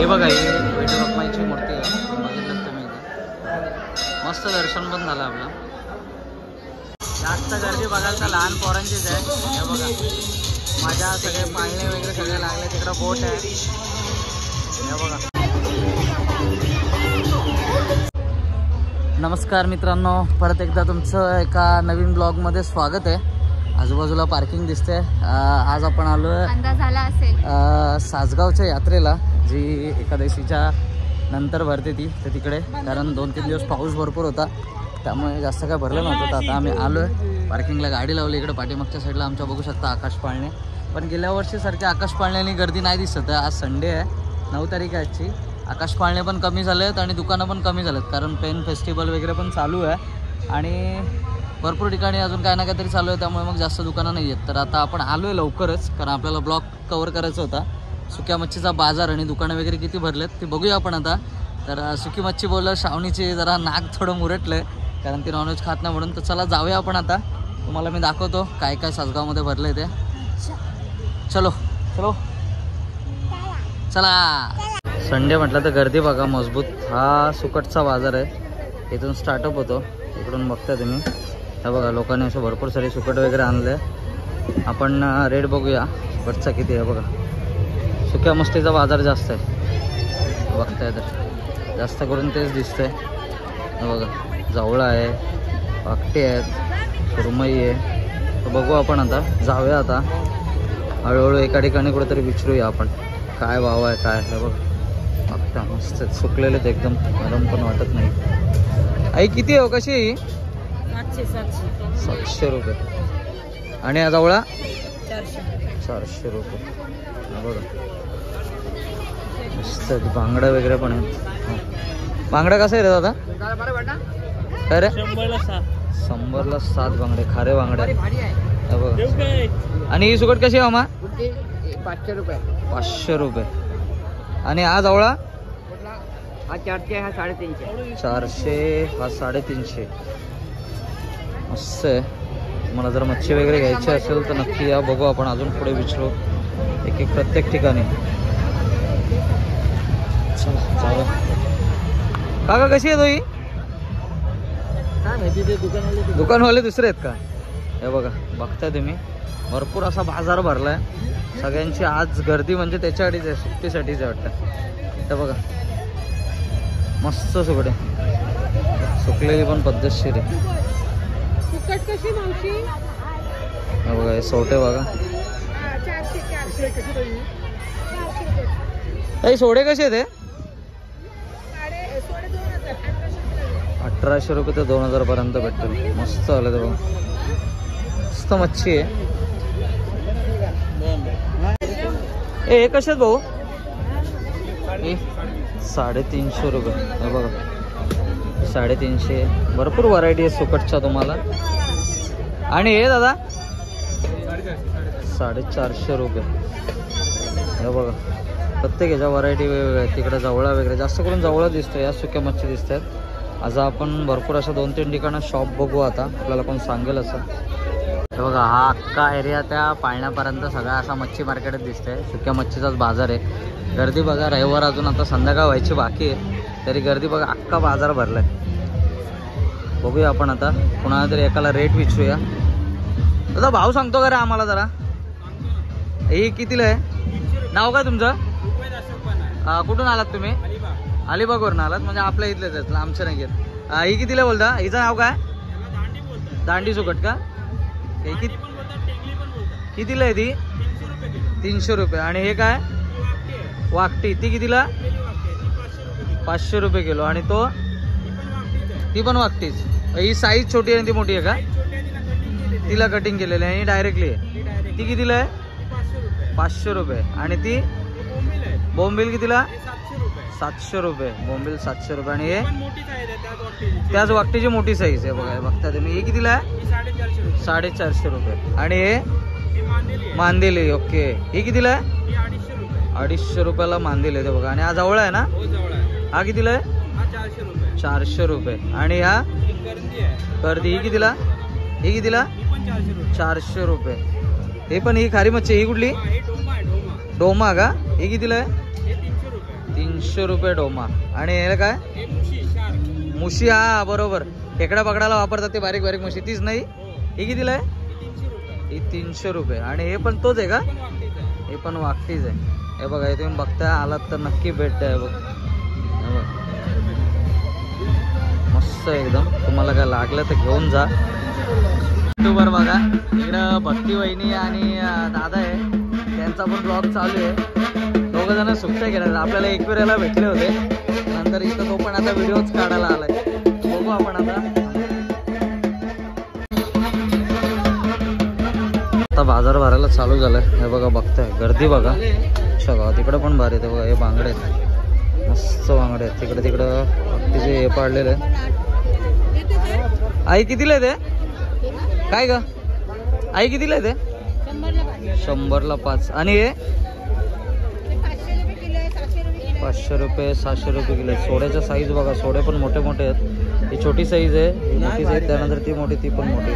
हे बघा, ही विठू रखुमाईची मूर्ती आहे, बघितलं तुम्ही इथे. मस्त दर्शन पण झालं आपलं. जास्त गर्दी बघायला तर लहान पोरांचीच आहे. हे बघा, माझ्या सगळे पाळणे वगैरे सगळे लागले. तिकडं बोट आहे. हे बघा. नमस्कार मित्रांनो, परत एकदा तुमचं एका नवीन ब्लॉगमध्ये स्वागत आहे. आजूबाजूला पार्किंग दिसते. आज आपण आलो अंदाज झाला असेल सासगावच्या यात्रेला, जी एकादशीच्या नंतर भरते ती. तर तिकडे कारण 2-3 दिवस पाऊस भरपूर होता, त्यामुळे जास्त काय भरलं नव्हतं. तर आता आम्ही आलो आहे पार्किंगला, गाडी लावली. इकडे पाठीमागच्या साईडला आमच्या बघू शकता आकाश पाळणे. पण गेल्या वर्षीसारख्या आकाश पाळण्यानी गर्दी नाही दिसत आहे. आज संडे आहे, 9 तारीख आहे आजची. आकाश पाळणे पण कमी झाले आहेत आणि दुकानं पण कमी झालेत, कारण पेन फेस्टिवल वगैरे पण चालू आहे आणि भरपूर ठिकाणी अजून काय ना काहीतरी चालू आहे, त्यामुळे मग जास्त दुकानं नाही आहेत. तर आता आपण आलो आहे लवकरच, कारण आपल्याला ब्लॉग कवर करायचा होता. सुक्या मच्छीचा बाजार आणि दुकानं वगैरे किती भरलेत ते बघूया आपण आता. तर सुकी मच्छी बोललं, श्रावणीचे जरा नाक थोडं मुरटलं आहे, कारण ती नॉनव्हेज खात नाही म्हणून. तर चला जाऊया आपण आता, तुम्हाला मी दाखवतो काय काय सासगावमध्ये भरलं आहे ते. चलो चलो चला. संडे म्हटलं तर गर्दी बघा मजबूत. हा सुकटचा बाजार आहे, इथून स्टार्टअप होतो. इकडून बघता तुम्ही, हे बघा लोकांनी असं भरपूर सारे सुकट वगैरे आणले. आपण रेट बघूया सुकटचा किती आहे. बघा, सुक्या मस्तीचा बाजार जास्त आहे, बघताय तर जास्त करून तेच दिसतंय. हे बघा, जावळा आहे, पाकटे आहेत, सुरमई आहे. तर बघू आपण आता, जाऊया आता हळूहळू एका ठिकाणी कुठेतरी विचारूया आपण काय भाव आहे काय. हे बघ, बघता मस्त सुकलेले ते, एकदम गरम पण वाटत नाही. आई किती आहे हो, कशी आहे? 700 रुपये. आणि हा जावळा 400 रुपये. बघा मस्त, बांगडा वगैरे पण आहे. बांगडा कसा आहे रे दादा? काय रे? 100ला 7 बांगडे, खारे बांगडे. बघा. आणि ही सुकट कशी आहे मामा? 500 रुपये. 500 रुपये. आणि हा जावळा? हा 400, हा 350. 400, हा 350. मस्त आहे. मला जर मच्छी वगैरे घ्यायची असेल तर नक्की या, बघू आपण अजून पुढे विचारू एक प्रत्येक ठिकाणी. चला जाऊया. काका कशी आहे तोही? दुकानवाले दुसरे आहेत का? हे बघा, बघताय तुम्ही भरपूर असा बाजार भरलाय. सगळ्यांची आज गर्दी म्हणजे त्याच्यासाठीच आहे, सुट्टीसाठीच आहे वाटतं. हे बघा मस्त सुकडे, सुकलेली पण पद्धतशीर आहे. हे बघा, हे सोटे बघा. हे सोडे कसे आहेत? 1800 रुपये ते 2000 पर्यंत भेटतील. मस्त आलं ते बघा, मस्त मच्छी आहे. हे कसे आहेत भाऊ? 350 रुपये. हे बघा 350. भरपूर व्हरायटी आहे सुकटच्या तुम्हाला. आणि हे दादा 450 रुपये. हे बघा, प्रत्येक ह्याच्या व्हरायटी वेगवेगळ्या. तिकडे जवळा वगैरे, जास्त करून जवळा दिसतो, या सुक्या मच्छी दिसत आहेत. आज आपण भरपूर अशा 2-3 ठिकाणं शॉप बघू आता, आपल्याला कोण सांगेल असं. हे बघा, हा अख्खा एरिया त्या पाळण्यापर्यंत सगळा असा मच्छी मार्केटच दिसतंय. सुक्या मच्छीचाच बाजार आहे. गर्दी बघा, रविवार अजून आता संध्याकाळ व्हायची बाकी आहे, तरी गर्दी बघा, अख्खा बाजार भरलाय. बघूया आपण आता, कुणाला तरी एकाला रेट विचारूया. दादा भाव सांगतो का रे आम्हाला जरा? ही कितीला आहे? नाव काय तुमचं? कुठून आलात तुम्ही? अलिबागवरून आलात, म्हणजे आपल्या इथलेच आहेत, आमच्या नाही घेत. ही कितीला बोलता? हिचं नाव काय? दांडी सुकट का? कितीला आहे ती? 300 रुपये. आणि हे काय? वाकटी, ती कितीला? 500 रुपये किलो. आणि तो? ती पण वाकटीच. ही साईज छोटी आहे आणि ती मोठी आहे का? तिला कटिंग केलेली आहे आणि डायरेक्टली आहे. ती कितीला आहे? 500 रुपये. आणि ती बोंबील कितीला? 700 रुपये. बोंबील 700 रुपये. आणि हे त्याच वाकटीची मोठी साईज आहे बघा, बघता तुम्ही. हे कितीला आहे? 450 रुपये. आणि हे मांदेली. ओके, हे कितीला आहे? 250 रुपयाला मांदेली आहे बघा. आणि हा जवळ आहे ना? हा कितीला आहे? 400 रुपये. आणि हा कर्दी, ही कितीला? ही कितीला? 400 रुपये. हे पण ही खारी मच्छी, ही कुठली? डोमा का? ही कितीला आहे? 500 रुपये डोमा. आणि हे काय मुशी? हा बरोबर, खेकडा पकडायला वापरतात ते बारीक बारीक मुशी, तीच नाही? ही कितीला आहे? ही 300 रुपये. आणि हे पण तोच आहे का? हे पण वाकटीच आहे. हे बघा, हे तुम्ही बघताय, आलात तर नक्की भेट द्या. बघ मस्त एकदम. तुम्हाला काय लागलं तर घेऊन जा. युट्यूबर बघा, इकडं भक्ती वहिनी आणि दादा आहे, त्यांचा पण ब्लॉग चालू आहे. दोघं जण सुट्ट्या केल्या. आपल्याला एकविराला भेटले होते, नंतर इथं तो पण आता व्हिडिओच काढायला आलाय. बघू आपण आता बाजार भरायला चालू झालाय. हे बघा, बघताय गर्दी बघा. सगळं तिकडं पण भारी आहे. बघा, हे बांगडे आहेत, मस्त बांगडे आहेत. तिकडं तिचे हे पाडलेले आहे. आई कितीला आहे ते? काय ग आई कितीला आहे ते? 100ला 5. आणि हे 500 रुपये 600 रुपये किलो. सोड्याच्या साईज बघा, सोडे पण मोठे मोठे आहेत. ही छोटी साईज आहे, ही मोठी साईज, त्यानंतर ती मोठी, ती पण मोठी.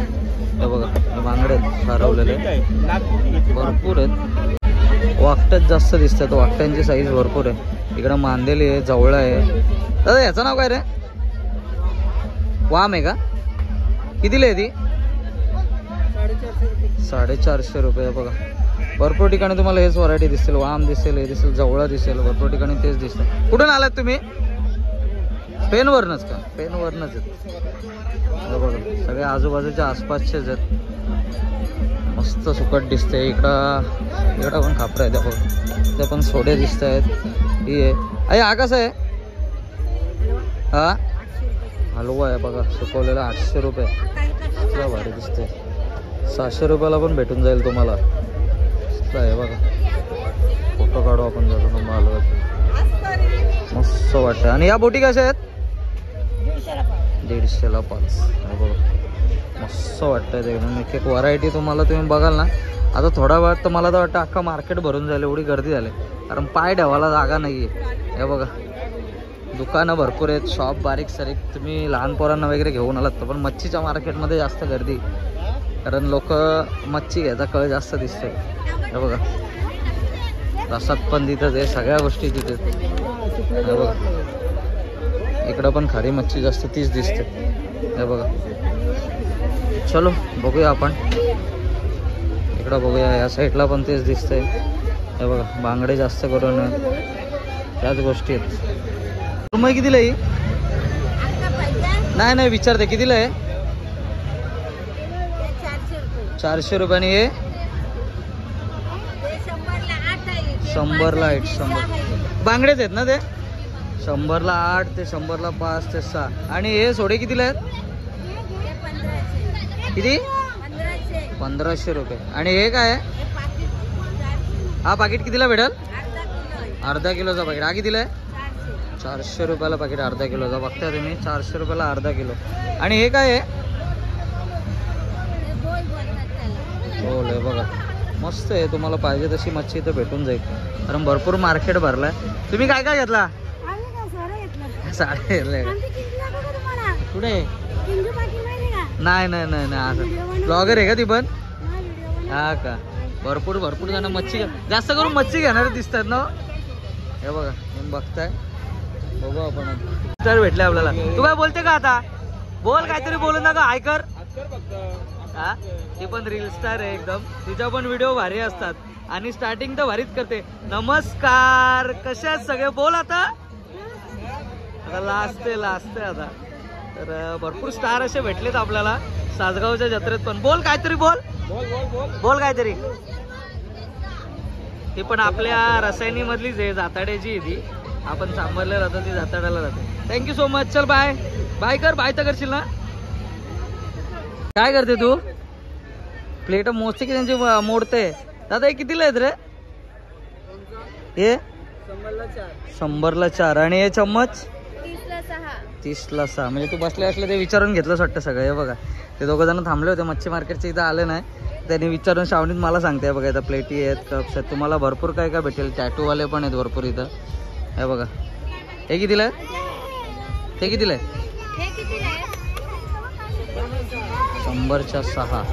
हे बघा, बांगडे आहेत सारवलेले, भरपूर आहेत. वाकट्यात जास्त दिसतात, वाकट्यांची साईज भरपूर आहे. इकडं मांदेली आहे, जवळ आहे. दादा याचं नाव काय रे? वाम आहे का? कितीला आहे ती? 450 रुपये. बघा, भरपूर ठिकाणी तुम्हाला हेच व्हरायटी दिसतील. वाम दिसेल, हे दिसेल, जवळ दिसेल, भरपूर ठिकाणी तेच दिसतं. कुठून आलात तुम्ही? पेनवरनच का? पेनवरनच आहेत. बघा, सगळे आजूबाजूच्या आसपासचेच आहेत. मस्त सुकट दिसते. इकडं पण खापरं आहे. त्या बघा, त्या पण सोडे दिसत आहेत. ही आहे. अरे हा कसा आहे? हा हलवा आहे बघा, सुकवलेला 800 रुपये. क्या भारी दिसते. 600 रुपयाला पण भेटून जाईल तुम्हाला. आहे बघा, फोटो काढू आपण जातो तुम्हाला. मस्त वाटतं. आणि या बोटी कशा आहेत? 150ला 5. बघा, मस्त वाटतं ते एकदम. एक एक व्हरायटी तुम्हाला तुम्ही बघाल ना. आता थोडा वेळ तर मला तर वाटतं अख्खा मार्केट भरून जाईल, एवढी गर्दी झाली. कारण पाय ठेवायला जागा नाही आहे. हे बघा, दुकानं भरपूर आहेत, शॉप बारीक सारीक. तुम्ही लहान पोरांना वगैरे घेऊन आलात तर. पण मच्छीच्या मार्केटमध्ये जास्त गर्दी, कारण लोक मच्छी घ्यायचा कळ जास्त दिसतो. हे बघा, रसात पण तिथंच आहे, सगळ्या गोष्टी तिथे. हे बघा, इकडं पण खारी मच्छी जास्त तीच दिसते. हे बघा, चलो बघूया आपण इकडं बघूया. या साईडला पण तेच दिसतंय. हे बघा, बांगडे जास्त करून त्याच गोष्टी आहेत. रुमाई कितीला आहे? नाही विचारते कितीला आहे? 400 रुपये. आणि हे 100ला 8. 100 बांगडेच आहेत ना ते? 100ला 8 ते 100ला 5 ते 6. आणि हे सोडे कितीला आहेत? किती? 1500 रुपये. आणि हे काय आहे? हा पाकिट कितीला भेटेल? अर्धा किलोचा पाकिट. हा कितीला आहे? 400 रुपयाला पाकिट अर्धा किलोचा. बघता तुम्ही, 400 रुपयाला अर्धा किलो. आणि हे काय आहे? हो लय बघा, मस्त आहे. तुम्हाला पाहिजे तशी मच्छी इथं भेटून जाईल, कारण भरपूर मार्केट भरलाय. तुम्ही काय काय घेतला? साडे घेतले. कुठे? नाही असं ब्लॉगर आहे का ती पण? हा का? भरपूर जण मच्छी, जास्त करून मच्छी घेणारे दिसतात ना. हे बघा, तुम्ही बघताय. बघू आपण तर भेटले आपल्याला. तू काय बोलते का? आता बोल, काहीतरी बोलू नका. ऐकर. हा, ती पण रील स्टार आहे एकदम. तिच्या पण व्हिडिओ भारी असतात आणि स्टार्टिंग तर भारीच करते. नमस्कार, कसे आहेत सगळे? बोल आता लास्ट आहे आता. तर भरपूर स्टार असे भेटलेत आपल्याला सासगावच्या जत्रेत पण. बोल काहीतरी, बोल काहीतरी. ती पण आपल्या रसायनी मधलीच आहे, जाताड्याची आहे ती. आपण सांभाळले राहतो, ती जाताड्याला राहते. Thank you so much. चल बाय कर. बाय तर करशील ना? काय करते तू? प्लेट मोजते की त्यांची मोडते? दादा हे कितीला आहेत रे? हे 100ला 4. आणि हे चम्मच 30ला 6. म्हणजे तू बसले असले ते विचारून घेतलंच वाटतं सगळं. हे बघा, ते दोघं जण थांबले होते मच्छी मार्केटच्या इथं, आले नाही. त्यांनी विचारून शावणीत मला सांगते. बघा, इथं प्लेटी आहेत, कप्स आहेत, तुम्हाला भरपूर काय काय भेटेल. टॅटूवाले पण आहेत भरपूर इथं. हे बघा, हे कितीला आहे? ते कितीला आहे? 100च्या 6.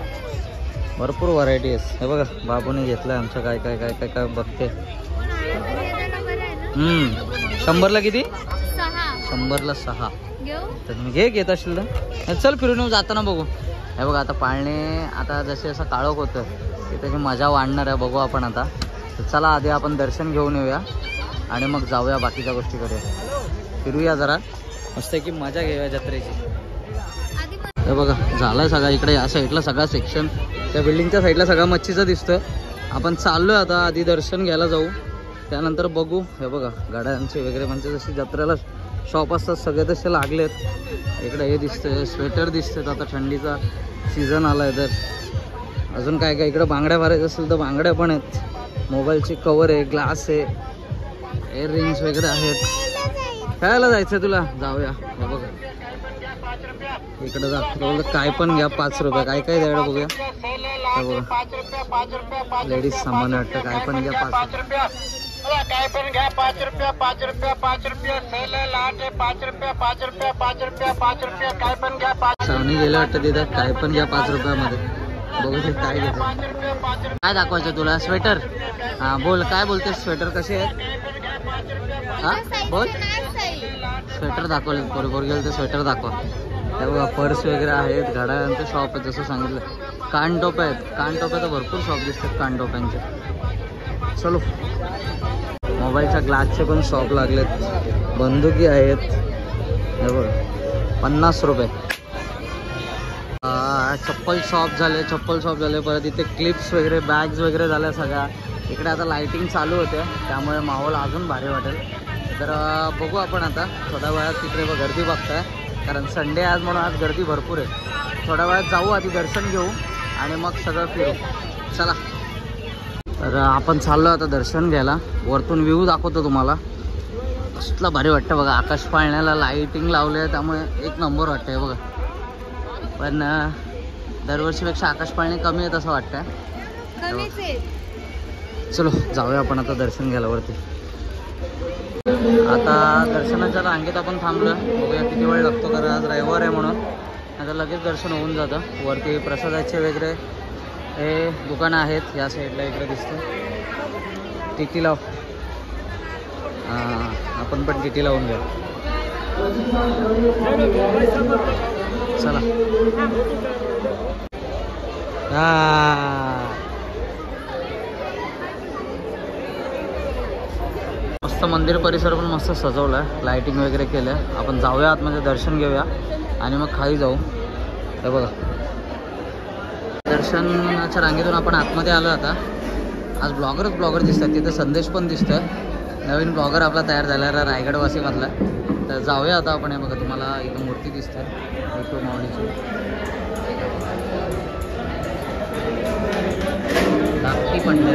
भरपूर व्हरायटी आहेत. हे बघा, बाबूने घेतलाय आमचं. काय काय काय काय काय बघते. 100ला किती? 6 100ला 6. घेऊ. तर तुम्ही घेत असेल तर चल फिरून येऊ जाताना बघू. हे बघा आता पाळणे आता जसे असं काळोख होतं की त्याची मजा वाढणार आहे. बघू आपण आता. तर चला आधी आपण दर्शन घेऊन येऊया आणि मग जाऊया बाकीच्या गोष्टी करूया. फिरूया जरा मस्त की मजा घेऊया जत्रेची. आधी हे बघा झालं सगळं इकडे या साईडला सगळा सेक्शन त्या बिल्डिंगच्या साईडला सगळा मच्छीचं दिसतं. आपण चाललोय आता आधी दर्शन घ्यायला जाऊ त्यानंतर बघू. हे बघा गाड्यांचे वगैरे म्हणजे जशी जत्रेला शॉप असतात सगळे तसे लागलेत. इकडे हे दिसतंय स्वेटर दिसतात. आता थंडीचा सीझन आलाय तर अजून काय काय इकडे बांगड्या भरायचं असेल तर बांगड्या पण आहेत. मोबाईलचे कवर आहे ग्लास आहे इयररिंग्स वगैरे आहेत. खायला जायचं तुला जाऊया. हे बघा इकडे जा काय पण घ्या 5 रुपये काय काय द्यायला बघूया. बघा लेडीज सामान वाटतं काय पण घ्या 5 रुपये. काय पण घ्या 5 रुपये 5 रुपये 5 रुपये सेल लाट 5 रुपये 5 रुपये 5 रुपये 5 रुपये काय पण घ्या 5. सावनी गेलं वाटतं तिथं काय पण घ्या 5 रुपयामध्ये. बघू ते काय घेते काय दाखवायचं तुला. स्वेटर हा बोल काय बोलते. स्वेटर कसे आहेत हा बोल. स्वेटर दाखवले बरोबर गेलं ते स्वेटर दाखवा. हे बघा पर्स वगैरे आहेत. घड्याळांचं शॉप आहे जसं सांगितलं. कानटोप आहेत. कानटोप्या तर भरपूर शॉप दिसतात कानटोप्यांचे. चलो मोबाईलच्या ग्लासचे पण शॉप लागलेत. बंदुकी आहेत. हे बघा 50 रुपये. चप्पल शॉप झाले परत इथे क्लिप्स वगैरे बॅग्स वगैरे झाल्या सगळ्या. इकडे आता लाइटिंग चालू होते त्यामुळे माहोल अजून भारी वाटेल. तर बघू आपण आता थोड्या वेळात. तिकडे गर्दी बघताय कारण संडे आज म्हणून आज गर्दी भरपूर आहे. थोड्या वेळात जाऊ आधी दर्शन घेऊ आणि मग सगळं फिरू. चला तर आपण चाललो आता दर्शन घ्यायला. वरतून व्ह्यू दाखवतो तुम्हाला. कसला भारी वाटतं बघा. आकाश पाळण्याला लाईटिंग लावले आहे त्यामुळे एक नंबर वाटतं आहे बघा. पण दरवर्षीपेक्षा आकाश पाळणे कमी आहेत असं वाटतं. चलो जाऊया आपण आता दर्शन घ्यायला वरती. आता दर्शनाच्या रांगेत आपण थांबलो. बघूया किती वेळ लागतो कारण आज रविवार आहे म्हणून. आता लगेच दर्शन होऊन जातं. वरती प्रसादाचे वगैरे हे दुकानं आहेत या साईडला. इकडे दिसतं टिटी लाव. आपण पण टिटी लावून घ्या. चला मस्त मंदिर परिसर पण मस्त सजवलं आहे. लाईटिंग वगैरे केलं आहे. आपण जाऊया आतमध्ये दर्शन घेऊया आणि मग खाली जाऊ. हे बघा दर्शनाच्या रांगेतून आपण आतमध्ये आलो. आता आज ब्लॉगर दिसतात. तिथं संदेश पण दिसतोय. नवीन ब्लॉगर आपला तयार झाला आहे रायगडवासीमधला. तर जाऊया आता आपण. हे बघा तुम्हाला इथं मूर्ती दिसते विठू माऊलीची. धाकटी पंढरी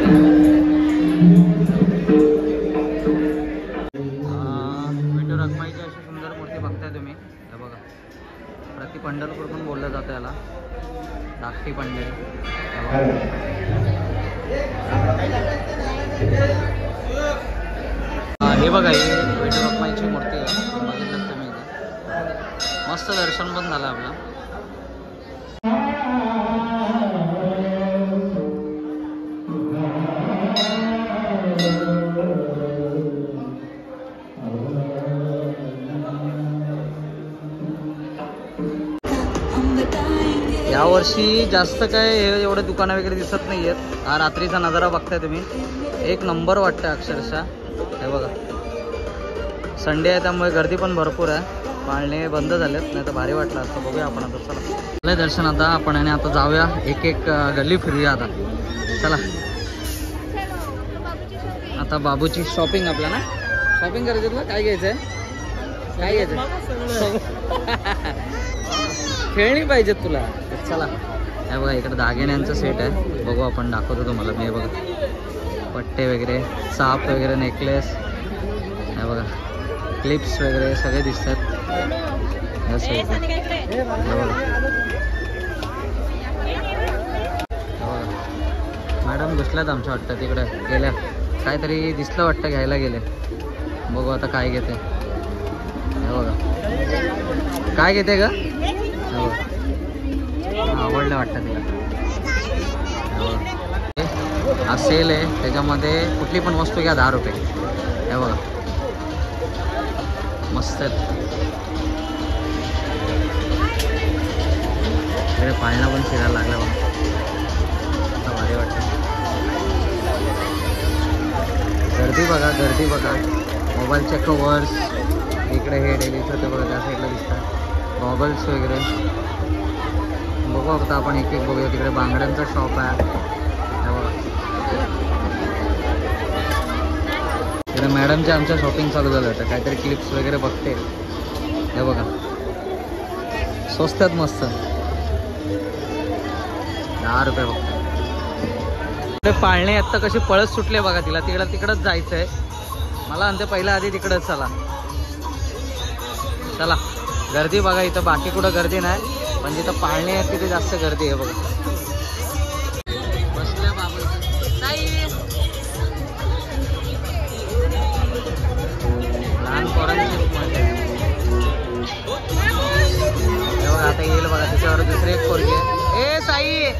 विठू रखमाईची अशी सुंदर मूर्ती बघताय तुम्ही. हे बघा प्रति पंढरपूर पण बोललं जातं याला. धाकटी पंढरी. हे बघा ही विठू रखमाईची मूर्ती आहे. बघितलं तुम्ही इथे मस्त दर्शन पण झालं आपलं. यावर्षी जास्त काय एवढे दुकानं वगैरे दिसत नाही आहेत. हा रात्रीचा नजारा बघताय तुम्ही. एक नंबर वाटतं अक्षरशः. हे बघा संडे आहे त्यामुळे गर्दी पण भरपूर आहे. पाळणे बंद झालेत नाही तर भारी वाटलं असतं. बघूया आपण आता. चला दर्शन आता आपण आणि आता जाऊया. एक एक गल्ली फिरूया आता. चला आता बाबूची शॉपिंग आपल्याला शॉपिंग करायची. तुला काय घ्यायचं आहे काय घ्यायचं खेळणी पाहिजेत तुला. चला हे बघा इकडे दागिन्यांचं सेट आहे. बघू आपण दाखवतो तुम्हाला. मी बघा पट्टे वगैरे चाप वगैरे नेकलेस. हे बघा क्लिप्स वगैरे सगळे दिसतात या साईडला. मॅडम घुसल्यात आमच्या वाटतं तिकडे गेल्या. काहीतरी दिसलं वाटतं घ्यायला गेले. बघू आता काय घेते. हे बघा काय घेते ग. आवडलं वाटतं तिला. हा सेल आहे त्याच्यामध्ये कुठली पण वस्तू घ्या 10 रुपये. हे बघा मस्त आहेत. इकडे पाळणा पण फिरायला लागला बघा, आता भारी वाटतं. गर्दी बघा, गर्दी बघा. मोबाईलचे कवर्स इकडे हे डेलीचं ते बघा त्या साईडला दिसतात. गॉगल्स वगैरे बघू. आता आपण एक एक बघूया. तिकडे बांगड्यांचा शॉप आहे हे बघा. इकडे मॅडमच्या आमच्या शॉपिंग चालू झालं होतं, काहीतरी क्लिप्स वगैरे बघते. हे बघा स्वस्तात मस्त 10 रुपये बघ. इकडे पाळणे आत्ता कशी पळत सुटले बघा. तिला तिकडंच जायचं आहे. मला म्हणते पहिला आधी तिकडंच चला. चला गर्दी बघा. इथं बाकी कुठं गर्दी नाही, पण जिथं पाळणे आहेत तिथे जास्त गर्दी आहे बघा. बसल्या बाबा लहान पोरांची बघा. आता येईल बघा त्याच्यावर दुसरी एक पोरगी आहे. ए साई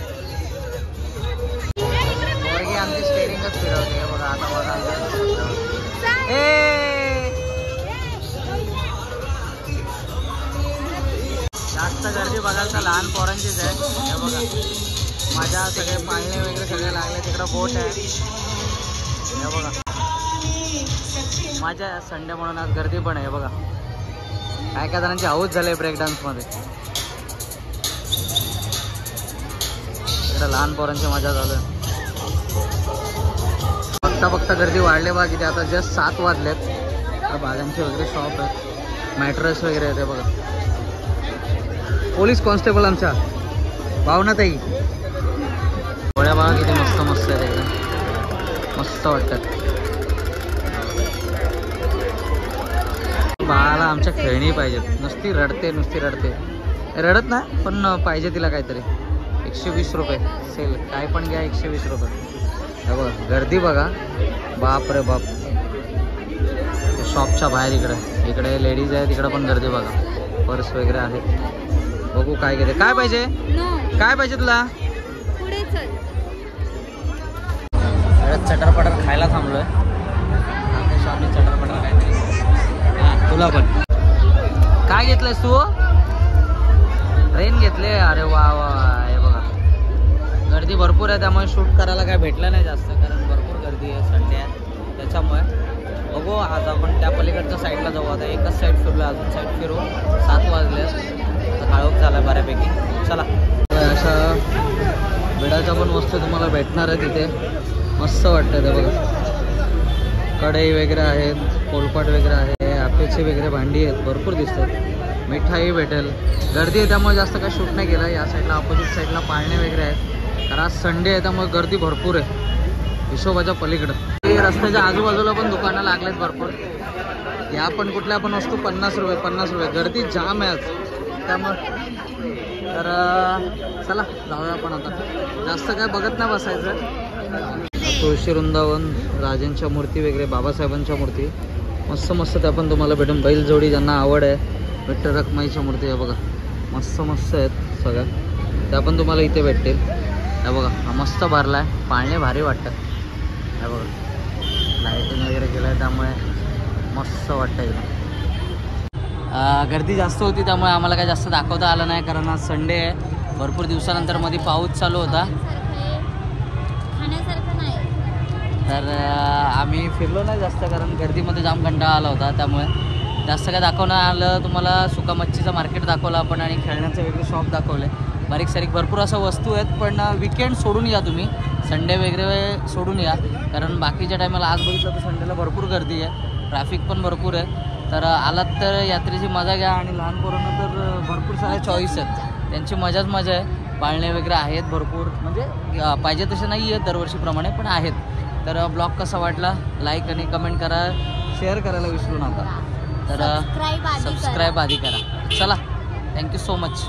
पोरगी आमची स्टेरिंगच फिरवते बघा. आता बघा जास्त गर्दी बघाल तर लहान पोरांचीच आहे. हे बघा माझ्या सगळे पाळणे वगैरे सगळे लागले. तिकडं बोट आहे हे बघा. माझ्या संडे म्हणून आज गर्दी पण आहे बघा. काय काय जणांची हाऊस झाले ब्रेक डान्समध्ये. इकडं लहान पोरांची मजा झालं. बघता बघता गर्दी वाढले बघा. किती आता जस्ट 7 वाजलेत. बागांचे वगैरे शॉप आहेत, मॅट्रेस वगैरे आहे ते बघा. पोलीस कॉन्स्टेबल आमच्या भावनाताई गोळ्या बघा किती मस्त मस्त आहे. एकदम मस्त वाटतात. बाळाला आमच्या खेळणी पाहिजेत. नुसती रडते. रडत नाही पण पाहिजे तिला काहीतरी. 120 रुपये सेल. काय पण घ्या 120 रुपये. हे बघा गर्दी बघा. बाप रे बाप. शॉपच्या बाहेर इकडे लेडीज आहे. तिकडे पण गर्दी बघा. पर्स वगैरे आहे. बघू काय घेते. काय पाहिजे काय पाहिजे तुला. चटरपटर खायला थांबलोय. चटरपटर काहीतरी. तुला पण काय घेतलंयस तू. ट्रेन घेतले. अरे वा वा. हे बघा गर्दी भरपूर आहे त्यामुळे शूट करायला काय भेटलं नाही जास्त, कारण भरपूर गर्दी आहे. संडे आहे त्याच्यामुळे. बघू आज आपण त्या पलीकडच्या साईडला जाऊ. आता एकच साईड फिरलो, अजून साईड फिरू. 7 वाजले. काळोख झाला बऱ्यापैकी. चला अशा विडाच्या पण वस्तू तुम्हाला भेटणार आहे तिथे. मस्त वाटतं ते बघा. कढई वगैरे आहेत, पोलपाट वगैरे आहे, आपेची वगैरे भांडी आहेत. भरपूर दिसतात. मिठाई भेटेल. गर्दी आहे त्यामुळे जास्त काय शूट नाही केलं. या साईडला अपोजिट साईडला पाळणे वगैरे आहेत, कारण आज संडे आहे त्यामुळे गर्दी भरपूर आहे. हिशोबाच्या पलीकडं रस्त्याच्या आजूबाजूला पण दुकानं लागलेत भरपूर. या पण कुठल्या पण वस्तू 50 रुपये. गर्दी जाम आहे आज त्यामुळे. तर चला जाऊया आपण आता. जास्त काय बघत नाही बसायचं. तुळशी वृंदावन, राजांच्या मूर्ती वगैरे, बाबासाहेबांच्या मूर्ती मस्त मस्त त्या पण तुम्हाला भेटून. बैलजोडी ज्यांना आवड आहे, विठ्ठल रखुमाईच्या मूर्ती आहे बघा. मस्त मस्त आहेत सगळ्या. त्या पण तुम्हाला इथे भेटतील. हे बघा हा मस्त भरला आहे. पाळणे भारी वाटतं. हे बघा लाईटिंग वगैरे केलं आहे त्यामुळे मस्त वाटतं एकदम. गर्दी जास्त होती त्यामुळे आम्हाला काय जास्त दाखवता आलं नाही, कारण आज संडे आहे. भरपूर दिवसानंतर मध्ये पाऊस चालू होता तर आम्ही फिरलो नाही जास्त, कारण गर्दीमध्ये जाम कंटाळा आला होता. त्यामुळे जास्त काय दाखवणं आलं. तुम्हाला सुका मच्छीचं मार्केट दाखवलं आपण आणि खेळण्याचे वेगळे शॉप दाखवले. बारीक सारीक भरपूर असं वस्तू आहेत. पण विकेंड सोडून या तुम्ही, संडे वगैरे सोडून या, कारण बाकीच्या टायमाला आज बघितलं तर संडेला भरपूर गर्दी आहे, ट्रॅफिक पण भरपूर आहे. तर आलात तर यात्रेची मजा घ्या. आणि लहान पोरांना तर भरपूर सारे चॉईस आहेत, त्यांची मजाच मजा आहे. पाळणे वगैरे आहेत भरपूर, म्हणजे पाहिजे तसे नाही आहेत दरवर्षीप्रमाणे, पण आहेत. तर ब्लॉग कसा वाटला लाईक आणि कमेंट करा, शेअर करायला विसरू नका. तर सबस्क्राईब आधी करा. चला थँक्यू सो मच.